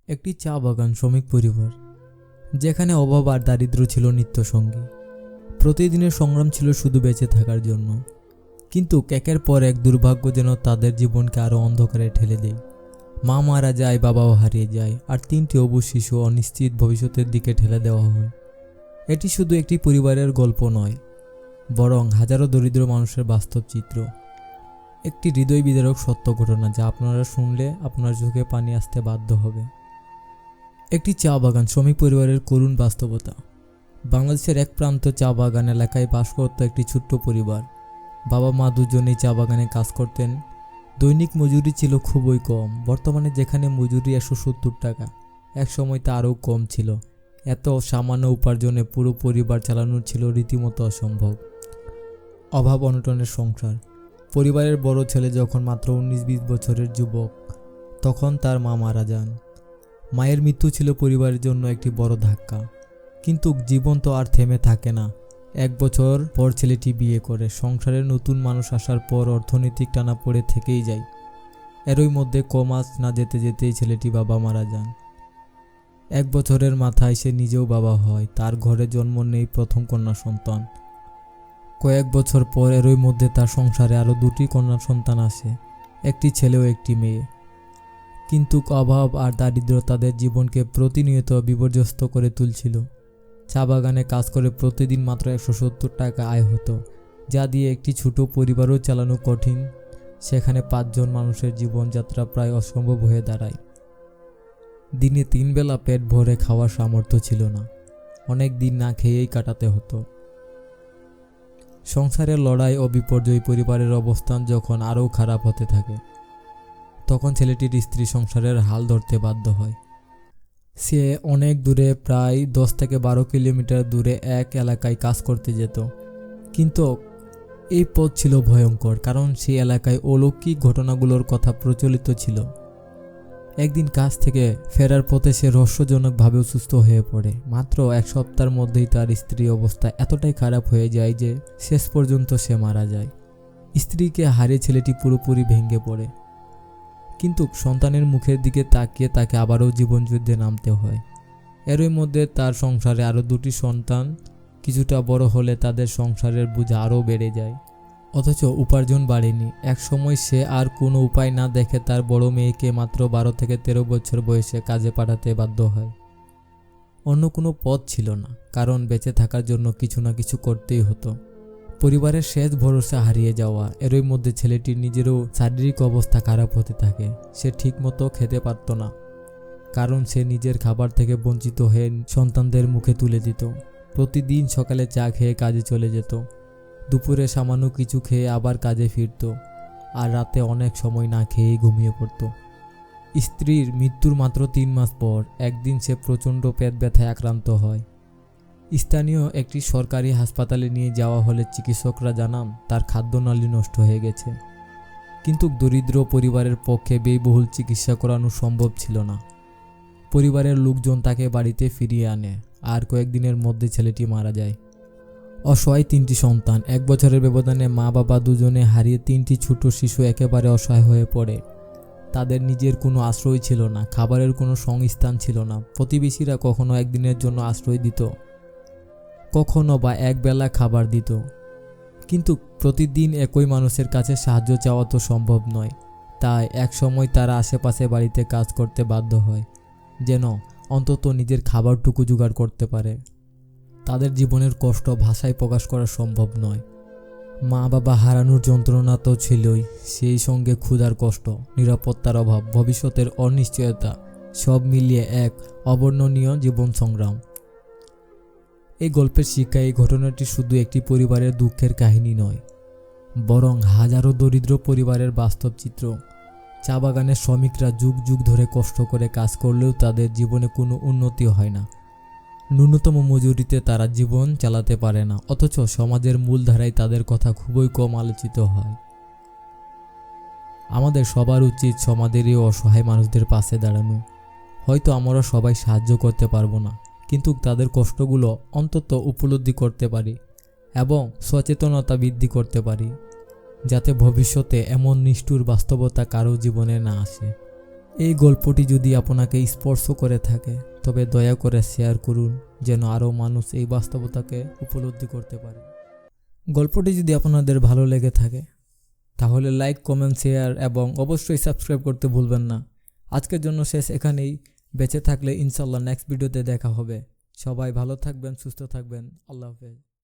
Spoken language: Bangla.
একটি চা বাগান শ্রমিক পরিবার, যেখানে অভাব আর দারিদ্র্য ছিল নিত্যসঙ্গী। প্রতিদিনের সংগ্রাম ছিল শুধু বেঁচে থাকার জন্য, কিন্তু একের পর এক দুর্ভাগ্য যেন তাদের জীবনকে আরও অন্ধকারে ঠেলে দেয়। মা মারা যায়, বাবাও হারিয়ে যায়, আর তিনটি অবুঝ শিশু অনিশ্চিত ভবিষ্যতের দিকে ঠেলে দেওয়া হয়। এটি শুধু একটি পরিবারের গল্প নয়, বরং হাজারো দরিদ্র মানুষের বাস্তব চিত্র। একটি হৃদয় বিদারক সত্য ঘটনা যা আপনারা শুনলে আপনার চোখে পানি আসতে বাধ্য হবে। একটি চা বাগান শ্রমিক পরিবারের করুণ বাস্তবতা। বাংলাদেশের এক প্রান্ত চা বাগান এলাকায় বাস করত একটি ছোট্ট পরিবার। বাবা মা দুজনেই চা বাগানে কাজ করতেন। দৈনিক মজুরি ছিল খুবই কম। বর্তমানে যেখানে মজুরি 170 টাকা, এক সময় তা আরও কম ছিল। এত সামান্য উপার্জনে পুরো পরিবার চালানো ছিল রীতিমতো অসম্ভব। অভাব অনটনের সংসার। পরিবারের বড় ছেলে যখন মাত্র 19-20 বছরের যুবক, তখন তার মা মারা যান। মায়ের মৃত্যু ছিল পরিবারের জন্য একটি বড় ধাক্কা। কিন্তু জীবন তো আর থেমে থাকে না। 1 বছর পর ছেলেটি বিয়ে করে। সংসারে নতুন মানুষ আসার পর অর্থনৈতিক টানাপোড়ে থেকেই যায়। এরই মধ্যে কমাস না যেতে যেতেই ছেলেটি বাবা মারা যান। 1 বছরের মাথায় সে নিজেও বাবা হয়। তার ঘরে জন্ম নেই প্রথম কন্যা সন্তান। কয়েক বছর পর এরই মধ্যে তার সংসারে আরও 2টি কন্যা সন্তান আসে, একটি ছেলে ও একটি মেয়ে। কিন্তু অভাব আর দারিদ্র্য তাদের জীবনকে প্রতিনিয়ত বিপর্যস্ত করে তুলছিল। চা বাগানে কাজ করে প্রতিদিন মাত্র 170 টাকা আয় হতো, যা দিয়ে একটি ছোট পরিবারও চালানো কঠিন। সেখানে 5 জন মানুষের জীবনযাত্রা প্রায় অসম্ভব হয়ে দাঁড়ায়। দিনে 3 বেলা পেট ভরে খাওয়ার সামর্থ্য ছিল না। অনেক দিন না খেয়েই কাটাতে হতো। সংসারের লড়াই ও বিপর্যয় পরিবারের অবস্থান যখন আরও খারাপ হতে থাকে, তখন ছেলেটির স্ত্রী সংসারের হাল ধরতে বাধ্য হয়। সে অনেক দূরে, প্রায় 10 থেকে 12 কিলোমিটার দূরে এক এলাকায় কাজ করতে যেত। কিন্তু এই পথ ছিল ভয়ঙ্কর, কারণ সেই এলাকায় অলৌকিক ঘটনাগুলোর কথা প্রচলিত ছিল। একদিন কাজ থেকে ফেরার পথে সে রহস্যজনকভাবে অসুস্থ হয়ে পড়ে। মাত্র 1 সপ্তাহের মধ্যেই তার স্ত্রীর অবস্থা এতটাই খারাপ হয়ে যায় যে শেষ পর্যন্ত সে মারা যায়। স্ত্রীকে হারিয়ে ছেলেটি পুরোপুরি ভেঙে পড়ে। কিন্তু সন্তানের মুখের দিকে তাকিয়ে তাকে আবারও জীবনযুদ্ধে নামতে হয়। এরই মধ্যে তার সংসারে আরও 2টি সন্তান। কিছুটা বড় হলে তাদের সংসারের বোঝা আরও বেড়ে যায়, অথচ উপার্জন বাড়েনি। এক সময় সে আর কোনো উপায় না দেখে তার বড় মেয়েকে মাত্র 12 থেকে 13 বছর বয়সে কাজে পাঠাতে বাধ্য হয়। অন্য কোনো পথ ছিল না, কারণ বেঁচে থাকার জন্য কিছু না কিছু করতেই হতো। পরিবারের শেষ ভরসা হারিয়ে যাওয়া। এরই মধ্যে ছেলেটির নিজেরও শারীরিক অবস্থা খারাপ হতে থাকে। সে ঠিকমতো খেতে পারত না, কারণ সে নিজের খাবার থেকে বঞ্চিত হয়ে সন্তানদের মুখে তুলে দিত। প্রতিদিন সকালে চা খেয়ে কাজে চলে যেত, দুপুরে সামান্য কিছু খেয়ে আবার কাজে ফিরত, আর রাতে অনেক সময় না খেয়েই ঘুমিয়ে পড়ত। স্ত্রীর মৃত্যুর মাত্র 3 মাস পর একদিন সে প্রচণ্ড পেট ব্যথায় আক্রান্ত হয়। স্থানীয় একটি সরকারি হাসপাতালে নিয়ে যাওয়া হলে চিকিৎসকরা জানান তার খাদ্যনালী নষ্ট হয়ে গেছে। কিন্তু দরিদ্র পরিবারের পক্ষে ব্যয়বহুল চিকিৎসা করানো সম্ভব ছিল না। পরিবারের লোকজন তাকে বাড়িতে ফিরিয়ে আনে, আর কয়েকদিনের মধ্যে ছেলেটি মারা যায়। অসহায় 3টি সন্তান। 1 বছরের ব্যবধানে মা বাবা দুজনে হারিয়ে 3টি ছোট শিশু একেবারে অসহায় হয়ে পড়ে। তাদের নিজের কোনো আশ্রয় ছিল না, খাবারের কোনো সংস্থান ছিল না। প্রতিবেশীরা কখনো একদিনের জন্য আশ্রয় দিত, কখনো বা একবেলা খাবার দিত, কিন্তু প্রতিদিন একই মানুষের কাছে সাহায্য চাওয়া তো সম্ভব নয়। তাই এক সময় তারা আশেপাশে বাড়িতে কাজ করতে বাধ্য হয়, যেন অন্তত নিজের খাবারটুকু জোগাড় করতে পারে। তাদের জীবনের কষ্ট ভাষায় প্রকাশ করা সম্ভব নয়। মা বাবা হারানোর যন্ত্রণা তো ছিলই, সেই সঙ্গে ক্ষুধার কষ্ট, নিরাপত্তার অভাব, ভবিষ্যতের অনিশ্চয়তা, সব মিলিয়ে এক অবর্ণনীয় জীবন সংগ্রাম। এই গল্পের শিক্ষা, এই ঘটনাটি শুধু একটি পরিবারের দুঃখের কাহিনী নয়, বরং হাজারো দরিদ্র পরিবারের বাস্তব চিত্র। চা বাগানের শ্রমিকরা যুগ যুগ ধরে কষ্ট করে কাজ করলেও তাদের জীবনে কোনো উন্নতি হয় না। ন্যূনতম মজুরিতে তারা জীবন চালাতে পারে না, অথচ সমাজের মূলধারায় তাদের কথা খুবই কম আলোচিত হয়। আমাদের সবার উচিত সমাজের এই অসহায় মানুষদের পাশে দাঁড়ানো। হয়তো আমরা সবাই সাহায্য করতে পারবো না, কিন্তু তাদের কষ্টগুলো অন্তত উপলব্ধি করতে পারি এবং সচেতনতা বৃদ্ধি করতে পারি, যাতে ভবিষ্যতে এমন নিষ্ঠুর বাস্তবতা কারো জীবনে না আসে। এই গল্পটি যদি আপনাকে স্পর্শ করে থাকে তবে দয়া করে শেয়ার করুন, যেন আরও মানুষ এই বাস্তবতাকে উপলব্ধি করতে পারে। গল্পটি যদি আপনাদের ভালো লেগে থাকে তাহলে লাইক, কমেন্ট, শেয়ার এবং অবশ্যই সাবস্ক্রাইব করতে ভুলবেন না। আজকের জন্য শেষ এখানেই। বেঁচে থাকলে ইনশাল্লাহ নেক্সট ভিডিওতে দেখা হবে। সবাই ভালো থাকবেন, সুস্থ থাকবেন। আল্লাহ হাফেজ।